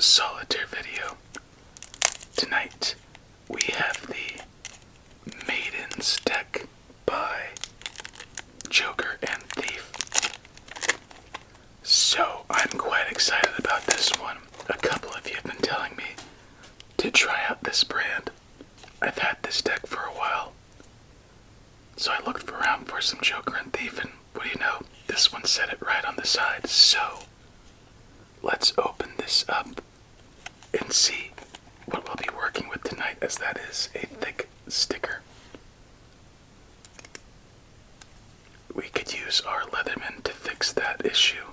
Solitaire video. Tonight we have the Maidens deck by Joker and Thief. So I'm quite excited about this one. A couple of you have been telling me to try out this brand. I've had this deck for a while. So I looked around for some Joker and Thief, and what do you know? This one said it right on the side. So let's open this up and see what we'll be working with tonight, as that is a thick sticker. We could use our Leatherman to fix that issue.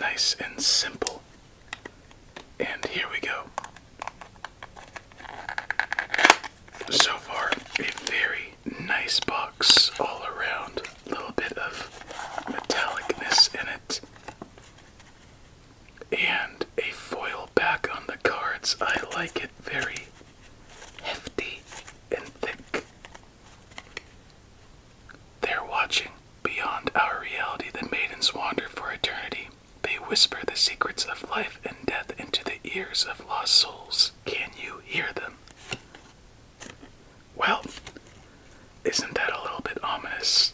Nice and simple. And here we go. So far, a very nice box all around. A little bit of metallicness in it. And a foil back on the cards. I like it very hefty and thick. They're watching. Beyond our reality, the maidens wander for eternity. They whisper the secrets of life and death into the ears of lost souls. Can you hear them? Well, isn't that a little bit ominous?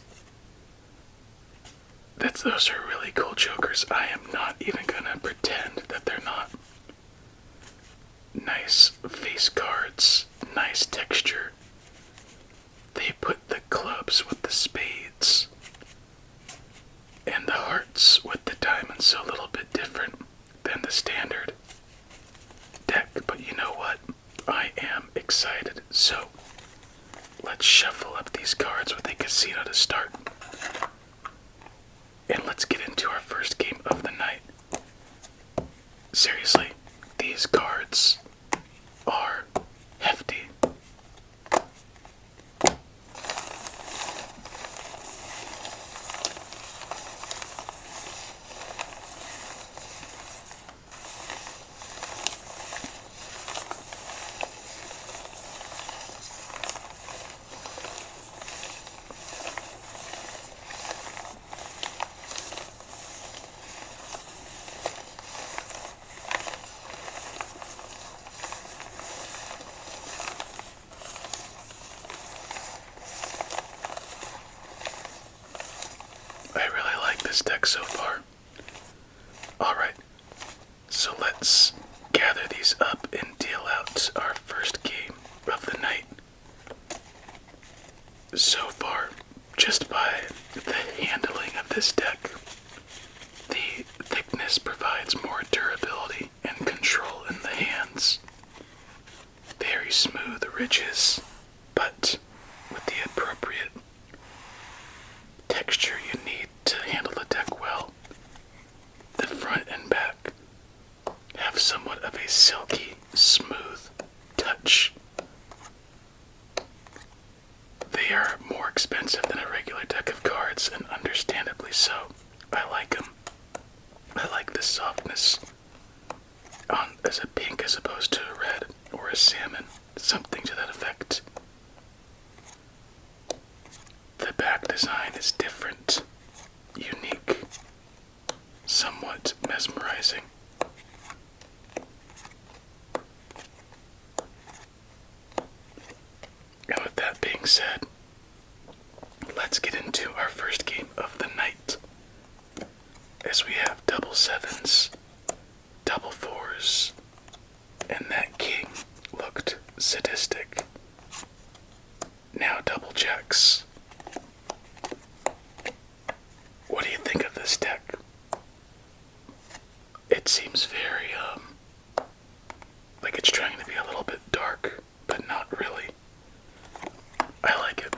Those are really cool Jokers. I am not even gonna pretend that they're not. Nice face cards, nice texture. They put the clubs with the spades and the hearts with the diamonds, so a little bit different than the standard deck. But you know what? I am excited. So let's shuffle up these cards with a casino to start. And let's get into our first game of the night. Seriously, these cards are hefty. I really like this deck so far. Alright, so let's gather these up and deal out our first game of the night. So far, just by the handling of this deck, the thickness provides more durability and control in the hands. Very smooth ridges, but with the appropriate texture you need to handle the deck well. The front and back have somewhat of a silky, smooth touch. They are more expensive than a regular deck of cards, and understandably so. I like them. I like the softness as a pink as opposed to a red or a salmon, something to that effect. The back design is different, unique, somewhat mesmerizing. And with that being said, let's get into our first game of the night, as we have double sevens, double fours, and that king looked sadistic. Now double jacks. What do you think of this deck? It seems very, like it's trying to be a little bit dark, but not really. I like it.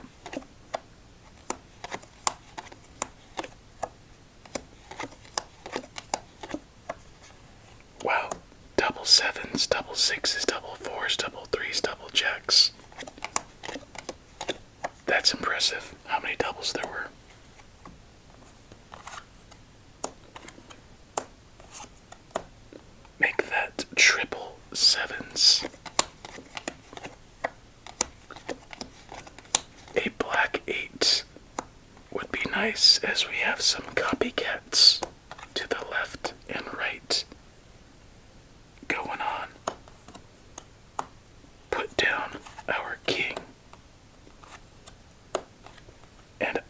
Wow, double sevens, double sixes, double fours, double threes, double jacks. That's impressive, how many doubles there were. Make that triple sevens. A black 8 would be nice, as we have some copycats to the left and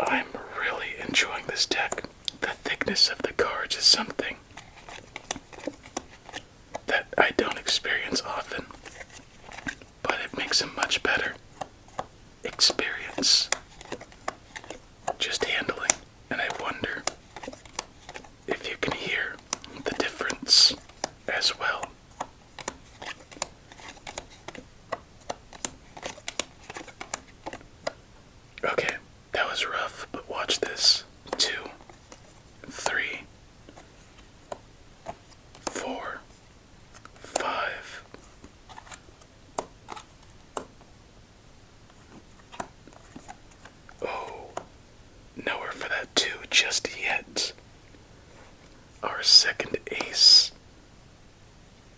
I'm really enjoying this deck. The thickness of the cards is something that I don't experience often, but it makes a much better experience just handling. And I wonder if you can hear the difference as well. Okay, that was rough, but watch this. 2, 3, 4, 5. Oh, nowhere for that 2 just yet. Our second ace.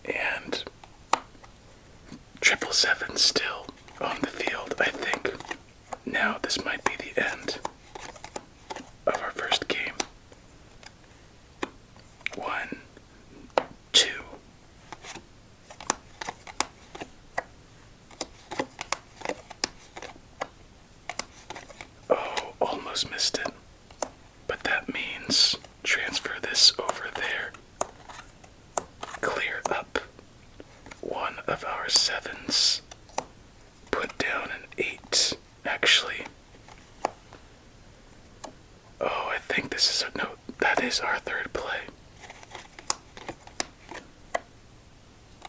And 777 still on the field, I think. Now this might be the end of our first game. 1, 2. Oh, almost missed it. But that means transfer this over there. Clear up one of our 7s. Put down an 8. Actually, oh, I think this is no, that is our third play.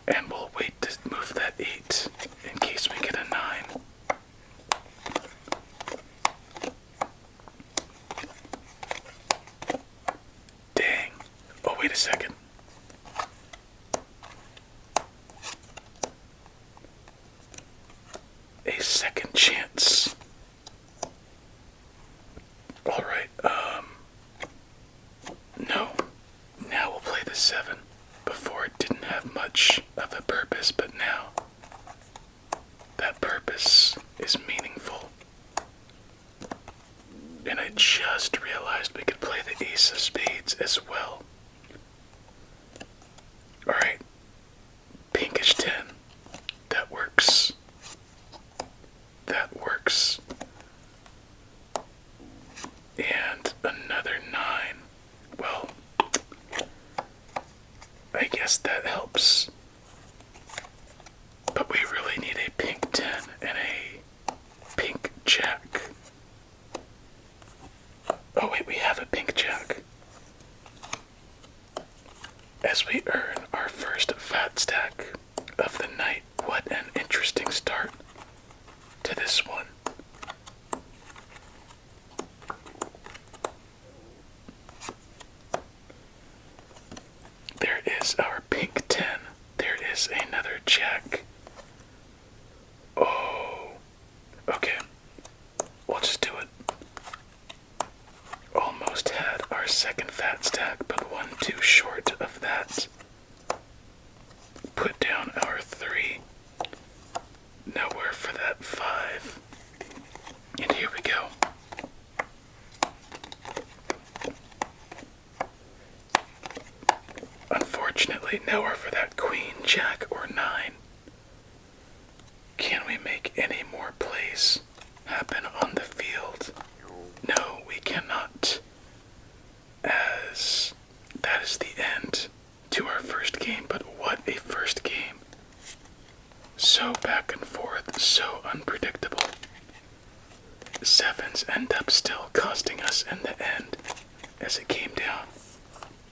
And we'll wait to move that 8 in case we get a 9. Dang. Oh, wait a second. A second chance. Alright, no. Now we'll play the 7. Before it didn't have much of a purpose, but now that purpose is meaningful. And I just realized we could play the Ace of Spades as well. Alright, pinkish 10. That works. That works. And another 9. Well, I guess that helps. But we really need a pink 10 and a pink jack. Oh wait, we have a pink jack. As we earn our first fat stack of the night. What an interesting start to this one. There is our pink 10. There is another jack. Oh, okay. We'll just do it. Almost had our second fat stack, but one too short of that. Put down our 3. Nowhere for that 5. And here we go. Unfortunately, nowhere for that queen, jack, or 9. Can we make any more plays happen on the field? No, we cannot. As that is the end to our first game, but what a first game. So back and forth, so unpredictable. 7s end up still costing us in the end, as it came down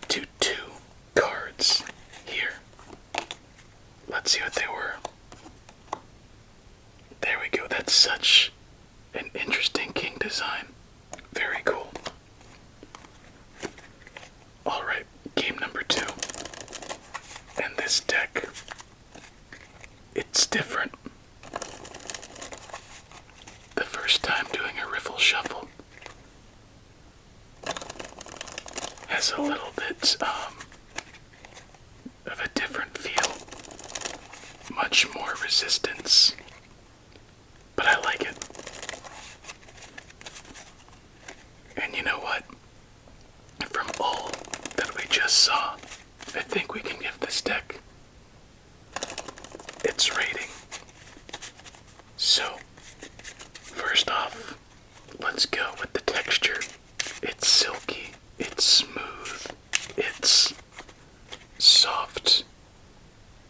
to 2 cards here. Let's see what they were. There we go. That's such an interesting king design. Very cool. Alright, game number 2. And this deck, it's different. The first time doing a riffle shuffle has a little bit of a different feel. Much more resistance. But I like it. And you know what? From all that we just saw, I think we can give this deck its rating. So, first off, let's go with the texture. It's silky, it's smooth, it's soft,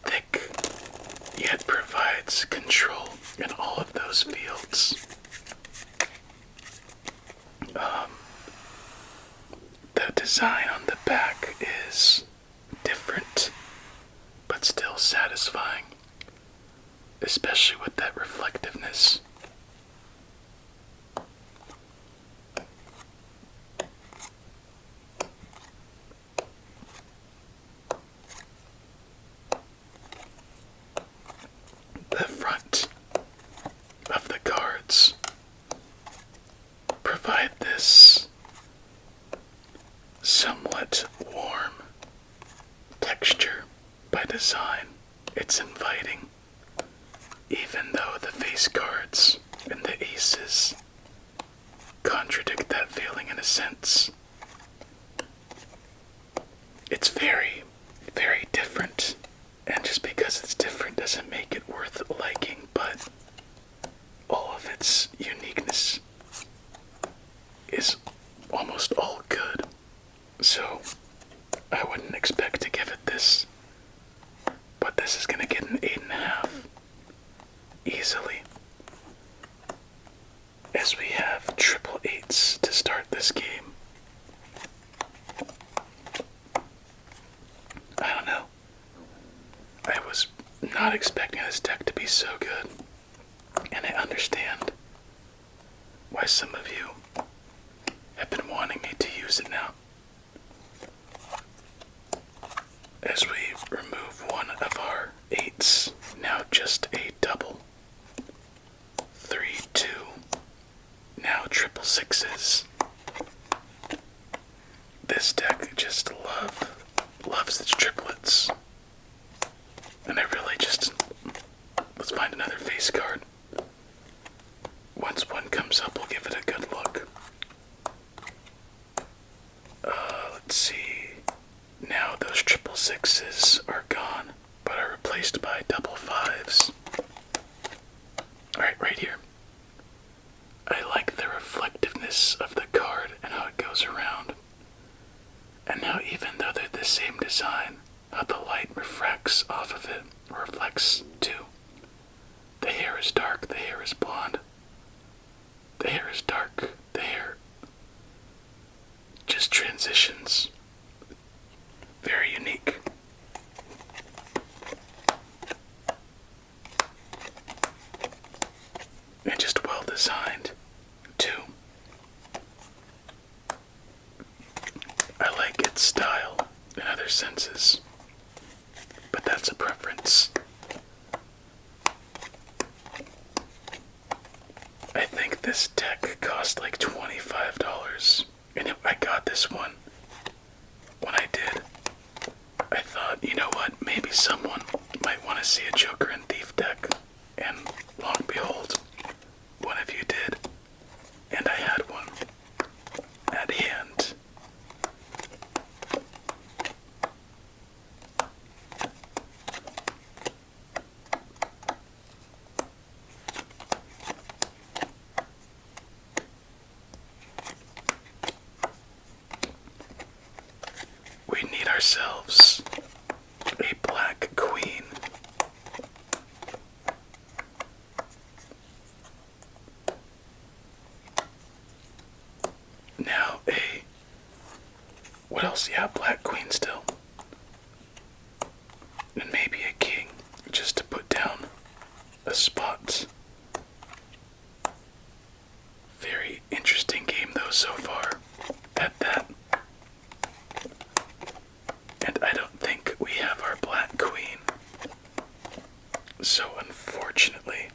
thick, yet provides control in all of those fields. The design on the back is different, but still satisfying, especially with that reflectiveness. The front of the cards provide this somewhat warm texture by design. It's inviting, even though the face cards and the aces contradict that feeling in a sense. It's very, very different, and just because it's different doesn't make it worth liking, but all of its uniqueness is almost all good. So I wouldn't expect to give it this, but this is gonna get an 8.5 easily, as we have triple eights to start this game. I don't know. I was not expecting this deck to be so good, and I understand why some of you have been wanting me to use it now. As we remove one of our eights, now just a double. 3, 2, now triple sixes. This deck just loves its triplets. And I really just, let's find another face card. Once one comes up, we'll give it a good look. Let's see. Now those triple sixes are gone, but are replaced by double fives. Alright, right here. I like the reflectiveness of the card and how it goes around. And how even though they're the same design, how the light refracts off of it, or reflects too. The hair is dark, the hair is blonde. The hair is dark, the hair just transitions. Very unique. And just well designed, too. I like its style in other senses, but that's a preference. I think this deck cost like $25, and I got this one. When I did, I thought, you know what, maybe someone might want to see a Joker and Thief deck, and lo and behold, one of you did, and I had one at hand. We need ourselves a black queen. Now what else? Yeah, black queen still. And maybe a king, just to put down a spot. Very interesting game though so far, at that. And I don't think we have our black queen. So unfortunately,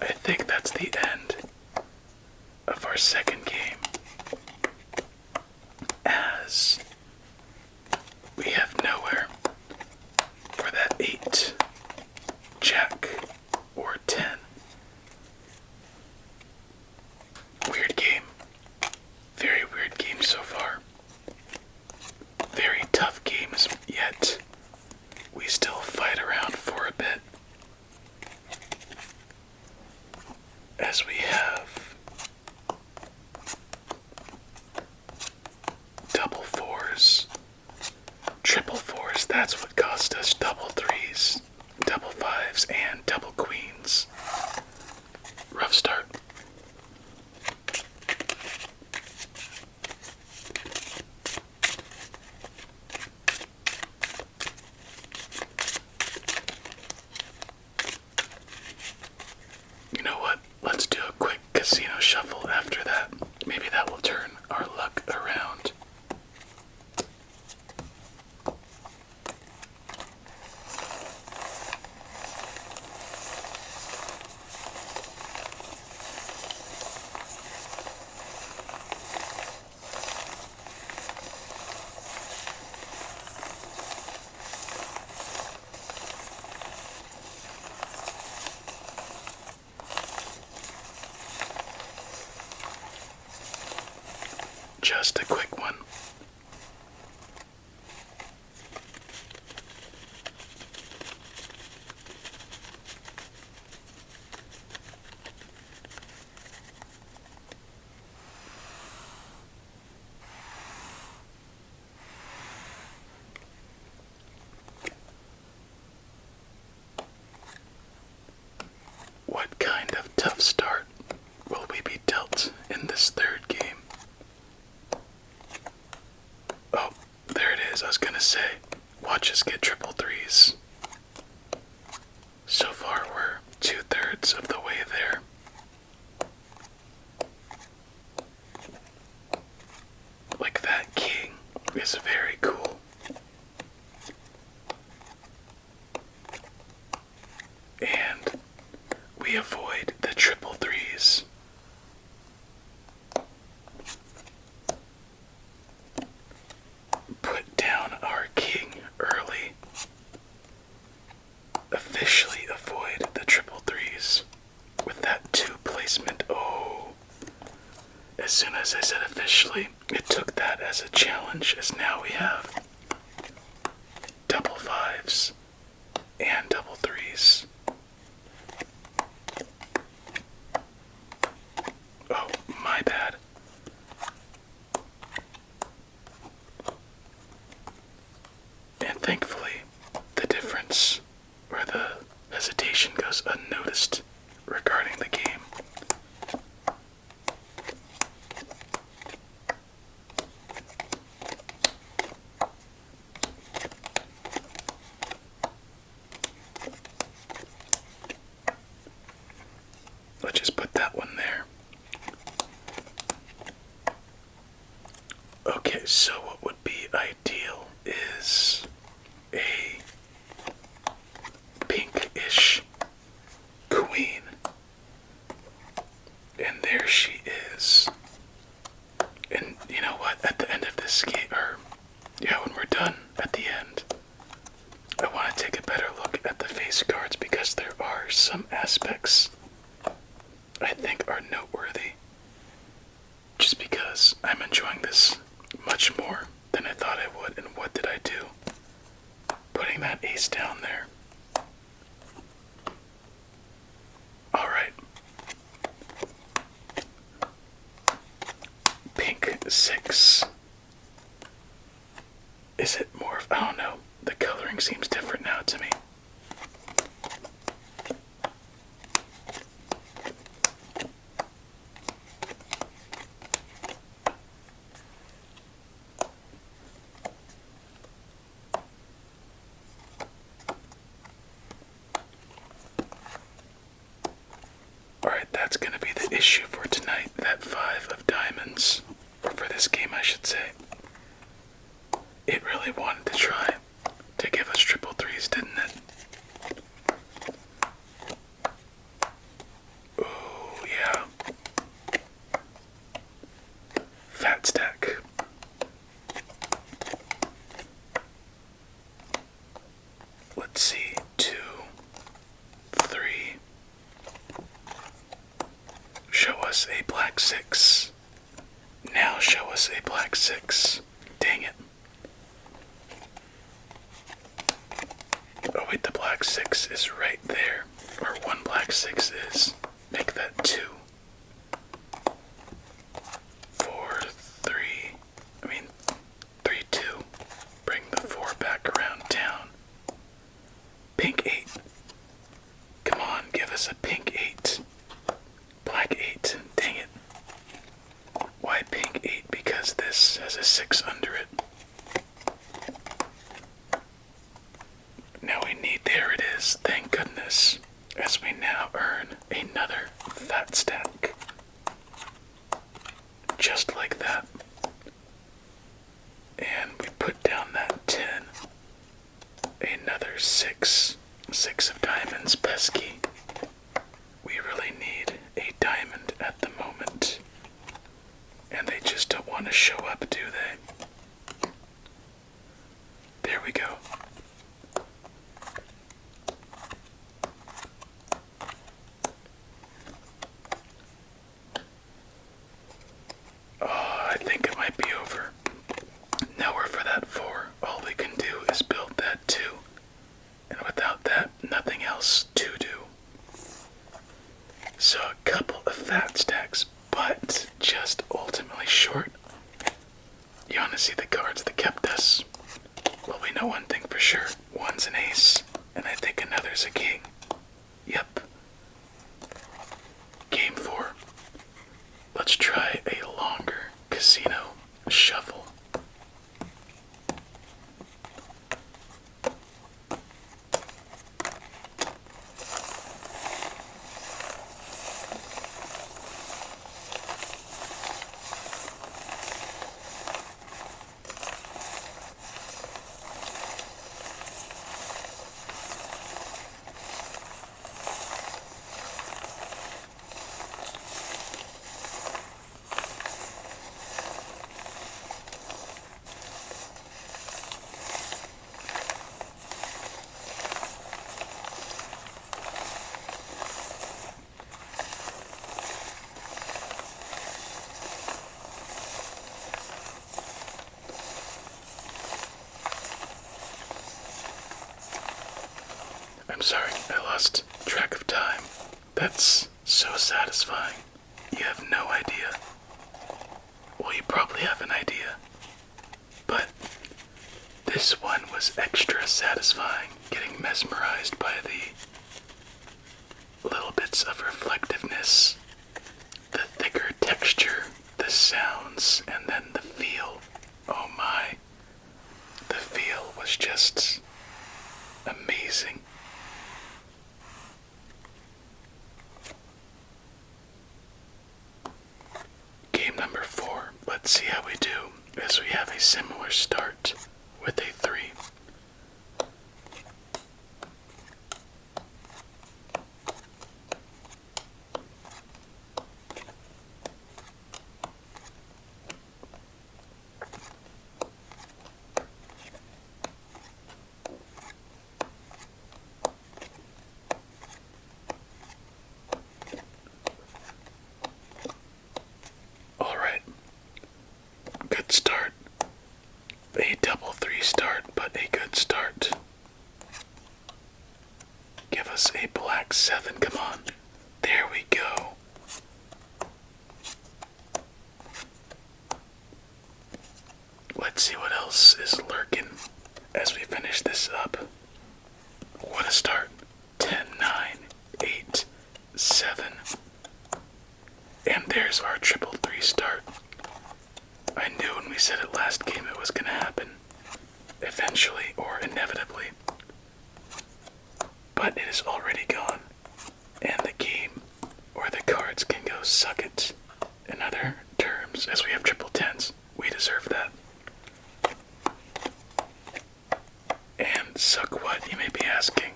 I think that's the end of our second game, as we have nowhere for that 8, jack, or 10. Weird game. Very weird game so far. Very tough games, yet we still fight around for a bit. As we have That's what cost us double threes, double fives, and double queens. Rough start. You know what? Let's do a quick casino shuffle after that. Maybe that will turn our luck around. Just a quick one. What kind of tough start will we be dealt in this third game? Oh, there it is. I was gonna say, watch us get triple threes. So far, we're 2/3 of the way there. Like that king is very cool. And we avoid the triple threes. Put down our king early. Officially avoid the triple threes with that 2 placement. Oh. As soon as I said officially, it took that as a challenge, as now we have double fives and double threes. Oh, my bad. And thankfully, the difference, or the hesitation, goes unnoticed regarding the game. Let's just put that one there. Okay, so what would be ideal is a pinkish queen. And there she is. And you know what? At the end of this game, or yeah, when we're done at the end, I want to take a better look at the face cards because there are some aspects I think are noteworthy. Just because I'm enjoying this much more than I thought I would. And what did I do? Putting that ace down there. Alright. Pink 6. Is it more of, I don't know. The coloring seems different now to me. Alright, that's gonna be the issue for tonight, that 5 of diamonds. Or for this game, I should say. It really wanted to try to give us triple threes, didn't it? Oh, yeah. Fat stack. Let's see. 2, 3. Show us a black 6. Now show us a black 6. Dang it. Oh wait, the black 6 is right there. Or one black 6 is. Make that 2. 4, 3. I mean, 3, 2. Bring the 4 back around down. as this has a 6 under it. Now we need, there it is, thank goodness, as we now earn another fat stack. Just like that. And we put down that 10. Another 6. 6 of diamonds, pesky. We really need a diamond at the moment. And they just don't want to show up, do they? There we go. Oh, I think it might be over. Now we're for that 4. All we can do is build that 2. And without that, nothing else to do. So a couple of fat stacks, but just ultimately short. You want to see the cards that kept us? Well, we know one thing for sure. One's an ace, and I think another's a king. Yep. Game 4. Let's try a longer casino shuffle. I'm sorry, I lost track of time. That's so satisfying. You have no idea. Well, you probably have an idea. But this one was extra satisfying, getting mesmerized by the little bits of reflectiveness, the thicker texture, the sounds, and then the feel. Oh my. The feel was just amazing. Number 4, let's see how we do, as we have a similar start with a 3. Good start. A double 3 start, but a good start. Give us a black 7, come on. There we go. Let's see what else is lurking as we finish this up. What a start. 10, 9, 8, 7. And there's our triple 3 start. I knew when we said it last game it was gonna happen. Eventually, or inevitably. But it is already gone. And the game, or the cards, can go suck it. In other terms, as we have triple 10s, we deserve that. And suck what, you may be asking?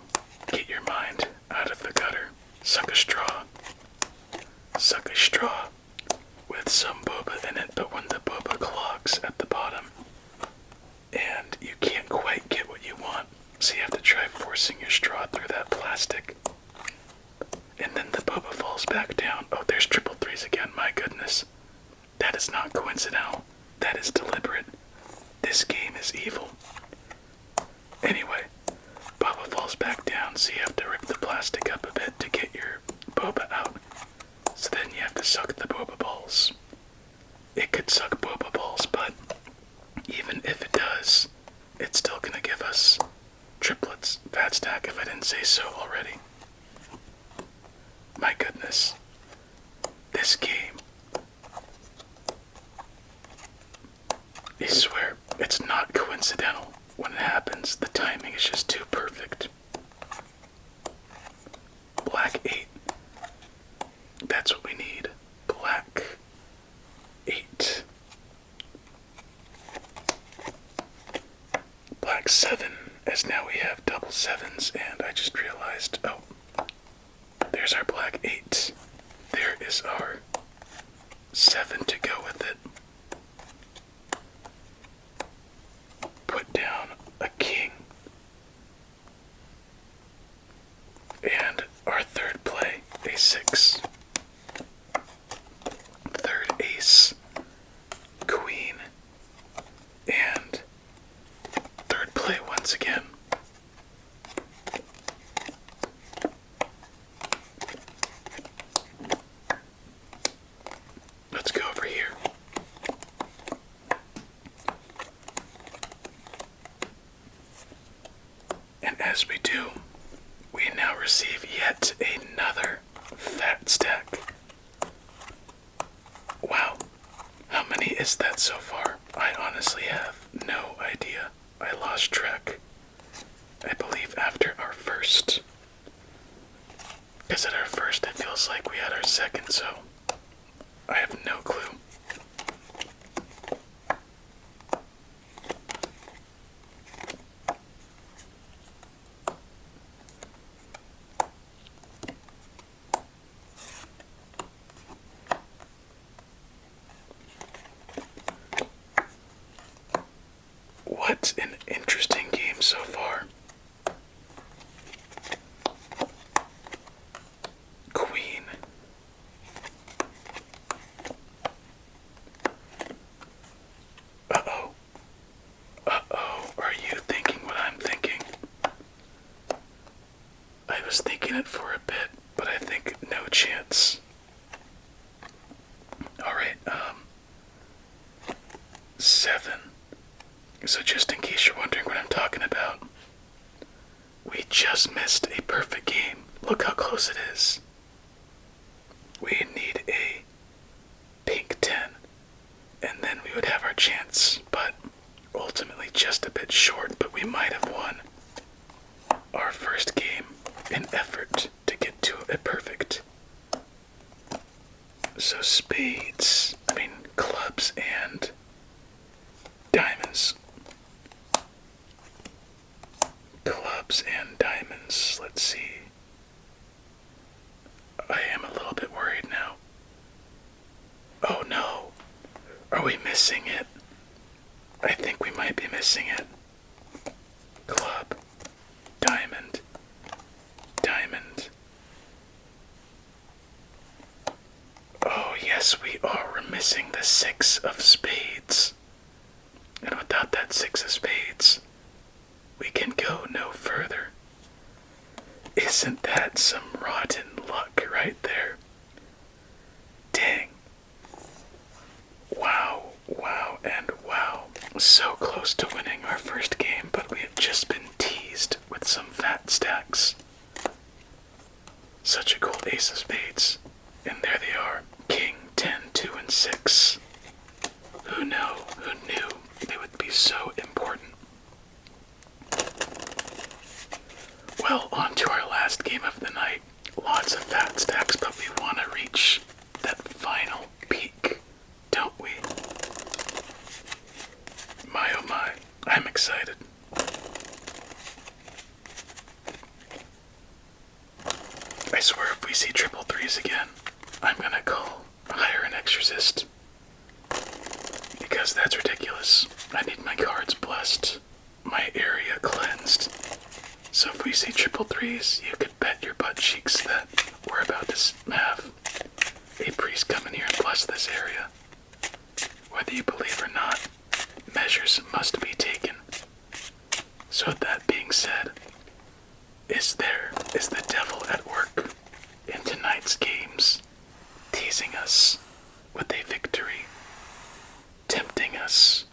Get your mind out of the gutter. Suck a straw. Suck a straw with some boba in it, but when the boba clogs at the bottom and you can't quite get what you want, so you have to try forcing your straw through that plastic, and then the boba falls back down. Oh, there's triple 3s again, my goodness. That is not coincidental. That is deliberate. This game is evil. Anyway, boba falls back down, so you have to rip the plastic up a bit to get your boba out. So then you have to suck the boba balls. It could suck boba balls, but even if it does, it's still gonna give us triplets, fat stack if I didn't say so already. My goodness. This game. coincidental when it happens. The timing is just too perfect. Black 8. That's what we need. Black 8. Black 7, as now we have double 7s, and I just realized, oh, there's our black 8. There is our 7 to go with it. Put down a king. And our third play, a 6. Third ace, queen, and third play once again. Let's go over here. And as we do, we now receive yet another fat stack. Wow, how many is that so far? I honestly have no idea. I lost track. I believe after our first. Because at our first it feels like we had our second, so I have no clue. What an interesting game so far. Queen. Uh-oh. Uh-oh. Are you thinking what I'm thinking? I was thinking it for a bit, but I think no chance. Alright, 7. So just in case you're wondering what I'm talking about, we just missed a perfect game. Look how close it is. We need a pink 10, and then we would have our chance, but ultimately just a bit short, but we might have won our first game in effort to get to a perfect. So spades, clubs and diamonds. Clubs and diamonds. Let's see. I am a little bit worried now. Oh no. Are we missing it? I think we might be missing it. Club. Diamond. Diamond. Oh yes, we are. We're missing the 6 of spades. And without that 6 of spades, we can go no further. Isn't that some rotten luck right there? Dang. Wow, wow, and wow. So close to winning our first game, but we have just been teased with some fat stacks. Such a cool ace of spades. And there they are. King, 10, 2, and 6. Who knew they would be so important? Well, on to our last game of the night. Lots of fat stacks, but we want to reach that final peak, don't we? My oh my, I'm excited. I swear if we see triple threes again, I'm gonna call hire an exorcist. Because that's ridiculous. I need my cards blessed, my area cleansed. So if we see triple threes, you could bet your butt cheeks that we're about to have a priest come in here and bless this area. Whether you believe or not, measures must be taken. So that being said, is the devil at work in tonight's games, teasing us with a victory, tempting us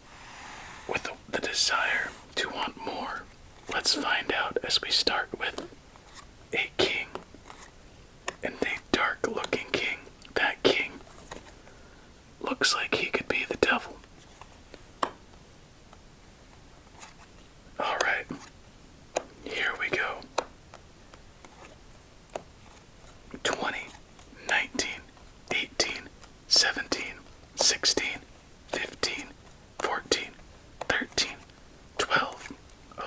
with the desire to want more? Let's find out as we start with a king, and a dark-looking king. That king looks like he could be the devil. 16, 15, 14, 13, 12,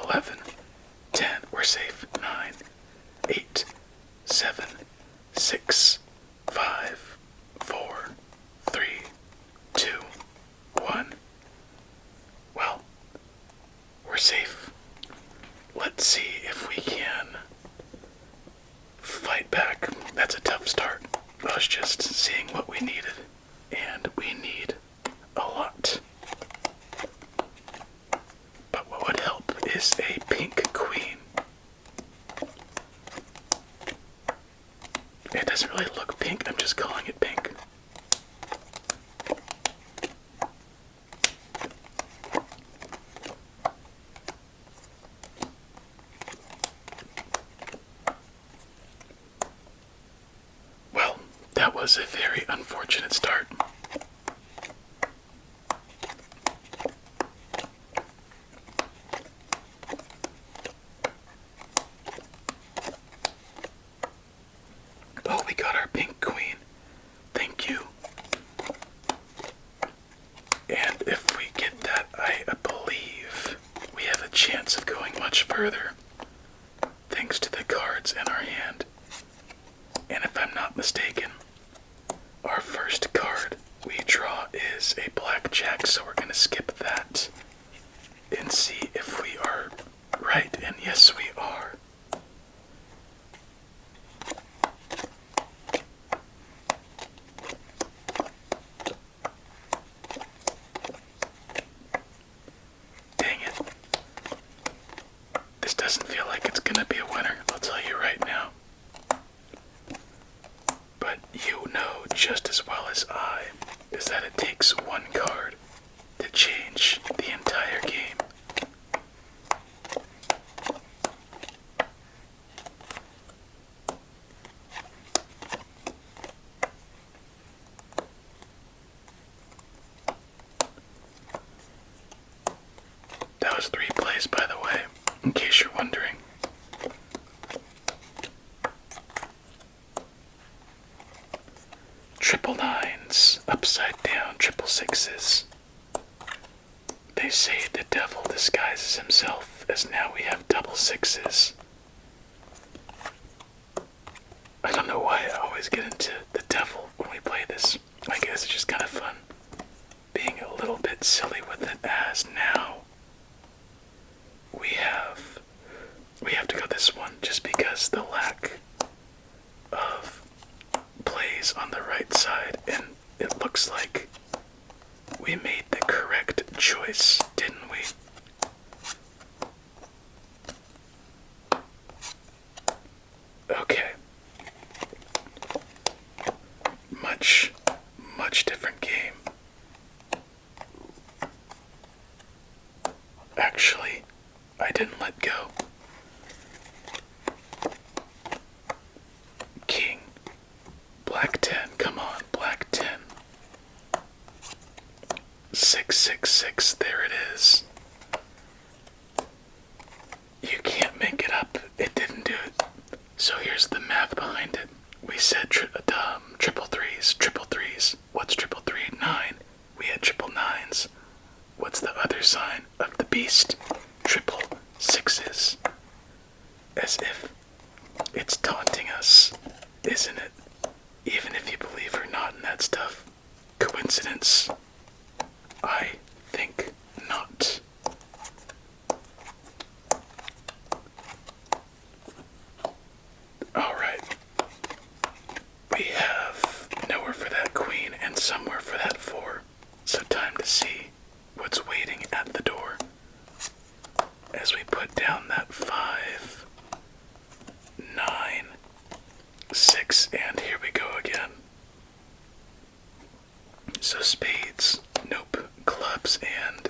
11, 10. We're safe. 9, 8, 7, 6, 5, 4, 3, 2, 1. Well, we're safe. Let's see if we can fight back. That's a tough start. I was just seeing what we needed, and we need a lot. But what would help is a pink queen. It doesn't really look pink, I'm just calling it pink. Well, that was a very unfortunate start. Oh, we got our pink queen. Thank you. And if we get that, I believe we have a chance of going much further, thanks to the cards in our hand. And if I'm not mistaken, our first card we draw is a blackjack, so we're going to skip that and see if we are right. And yes, we are. Dang it. This doesn't feel like it's going to be a winner, I'll tell you right now. But you know just as well as I is that it takes one card to change the entire game. That was 3 plays, by the way, in case you're wondering. Triple nines, upside down, triple sixes. They say the devil disguises himself, as now we have double sixes. I don't know why I always get into the devil when we play this. I guess it's just kind of fun being a little bit silly with it, as now we have to go this one just because the lack of plays on the right side, and it looks like we made the correct choice, didn't we? Okay. Much different game. Actually, I didn't let go. King. Black 10, come on, black 10. 666, there it is. You can't make it up, it didn't do it. So here's the math behind it. We said triple threes. What's triple three? 9. We had triple nines. What's the other sign of the beast? Triple sixes. As if it's taunting us, isn't it? Even if you believe or not in that stuff. Coincidence? I think not. Alright. We have nowhere for that queen and somewhere for that 4. So time to see what's waiting at the door. As we put down that 5, 9, 6, and here we go again. So spades, nope, clubs, and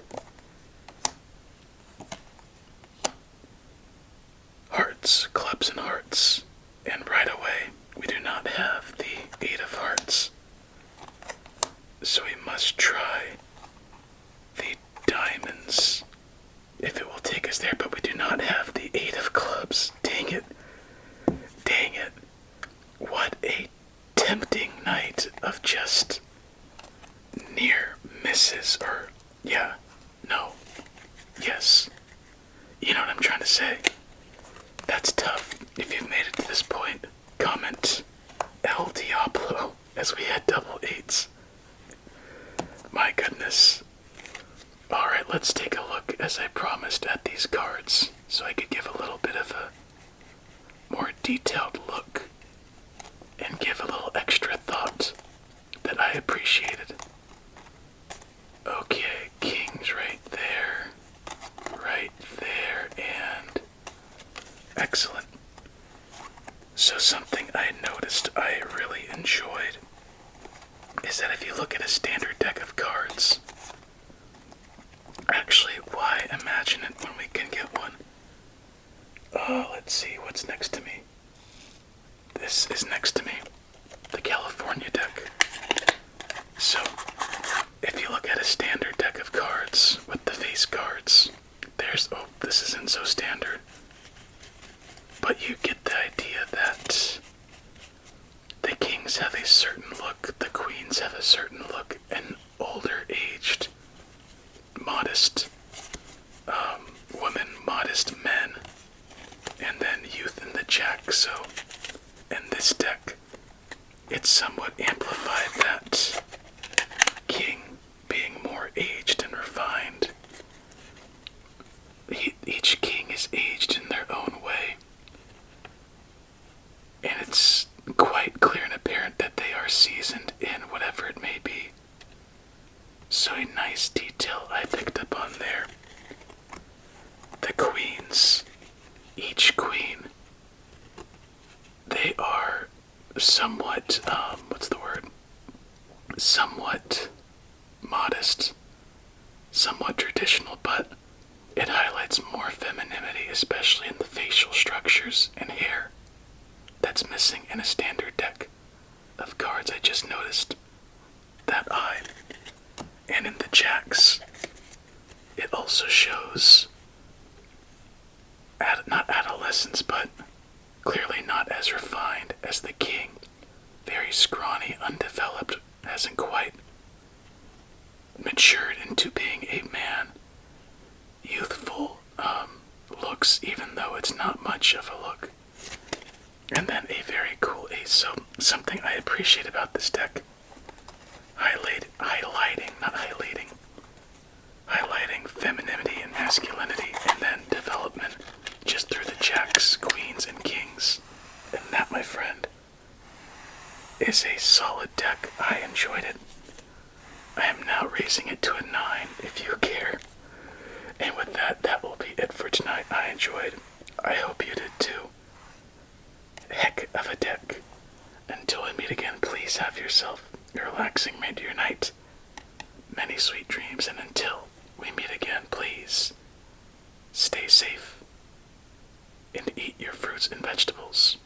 hearts, clubs and hearts. And right away, we do not have the 8 of hearts. So we must try the diamonds, if it will take us there, but we do not have the 8 of clubs. Dang it. Dang it. What a tempting night of just near misses, or, yeah, no, yes. You know what I'm trying to say? That's tough. If you've made it to this point, comment El Diablo as we had double eights. My goodness. Alright, let's take a look, as I promised, at these cards, so I could give a little bit of a more detailed look and give a little extra thought that I appreciated. Okay, kings right there, and excellent. So something I noticed I really enjoyed is that if you look at a standard deck of cards, actually, why imagine it when we can get one? Let's see, what's next to me? This is next to me, the California deck. So, if you look at a standard deck of cards with the face cards, oh, this isn't so standard. But you get the idea that the kings have a certain look, the queens have a certain look, and older aged, modest women, modest men, and then youth in the jack. So, in this deck, it's somewhat amplified that king being more aged and refined. Each king is aged in their own way, and it's quite clear and apparent that they are seasoned in whatever it may be. So a nice detail I picked up on there. The queens, each queen, they are somewhat, somewhat modest, somewhat traditional, but it highlights more femininity, especially in the facial structures and hair that's missing in a standard deck of cards. I just noticed that eye. And in the jacks, it also shows not adolescence, but clearly not as refined as the king. Very scrawny, undeveloped, hasn't quite matured into being a man. Youthful looks, even though it's not much of a look. And then a very cool ace. So something I appreciate about this deck, highlighting femininity and masculinity, and then development just through the jacks, queens, and kings. And that, my friend, is a solid deck. I enjoyed it. I am now raising it to a 9, if you care. And with that, that will be it for tonight. I enjoyed. I hope you did too. Heck of a deck. Until we meet again, please have yourself a relaxing remainder of your night. Many sweet dreams, and until we meet again, please stay safe and eat your fruits and vegetables.